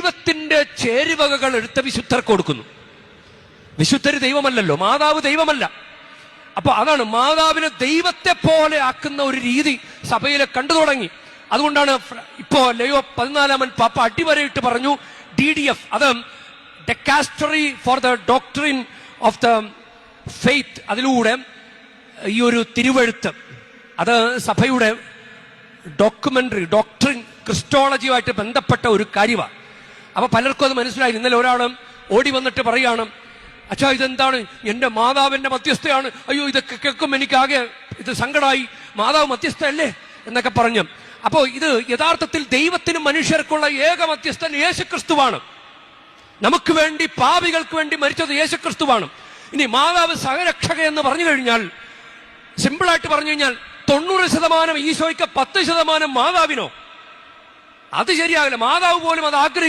ദൈവത്തിന്റെ ചേരുവകകൾ എടുത്ത വിശുദ്ധർക്ക് കൊടുക്കുന്നു. വിശുദ്ധര് ദൈവമല്ലല്ലോ, മാതാവ് ദൈവമല്ല. അപ്പൊ അതാണ് മാതാവിനെ ദൈവത്തെ പോലെ ആക്കുന്ന ഒരു രീതി സഭയിലെ കണ്ടു തുടങ്ങി. അതുകൊണ്ടാണ് ഇപ്പോ ലയോ 14 പാപ്പ അടിവരയിട്ട് പറഞ്ഞു DDF, അത് ഡെക്കാസ്റ്ററി for the doctrine of the faith. അതിലൂടെ ഈ ഒരു തിരുവെഴുത്ത് അത് സഭയുടെ ഡോക്ട്രിൻ ക്രിസ്റ്റോളജിയുമായിട്ട് ബന്ധപ്പെട്ട ഒരു കാര്യമാണ്. അപ്പൊ പലർക്കും അത് മനസ്സിലായി. ഇന്നലെ ഒരാൾ ഓടി വന്നിട്ട് പറയാണ്, അച്ഛാ ഇതെന്താണ്, എന്റെ മാതാവിന്റെ മധ്യസ്ഥയാണ്, അയ്യോ ഇതൊക്കെ കേൾക്കും എനിക്കാകെ ഇത് സങ്കടമായി, മാതാവ് മധ്യസ്ഥയല്ലേ എന്നൊക്കെ പറഞ്ഞു. അപ്പോ ഇത് യഥാർത്ഥത്തിൽ ദൈവത്തിനും മനുഷ്യർക്കുള്ള ഏക മധ്യസ്ഥൻ യേശുക്രിസ്തുവാണ്. നമുക്ക് വേണ്ടി, പാപികൾക്ക് വേണ്ടി മരിച്ചത് യേശുക്രിസ്തുവാണ്. ഇനി മാതാവ് സഹരക്ഷക എന്ന് പറഞ്ഞു കഴിഞ്ഞാൽ, സിമ്പിളായിട്ട് പറഞ്ഞു കഴിഞ്ഞാൽ 90% ഈശോയ്ക്ക് 10% മാതാവിനോ? അത് ശരിയാകില്ല. മാതാവ് പോലും അത് ആഗ്രഹിക്കും.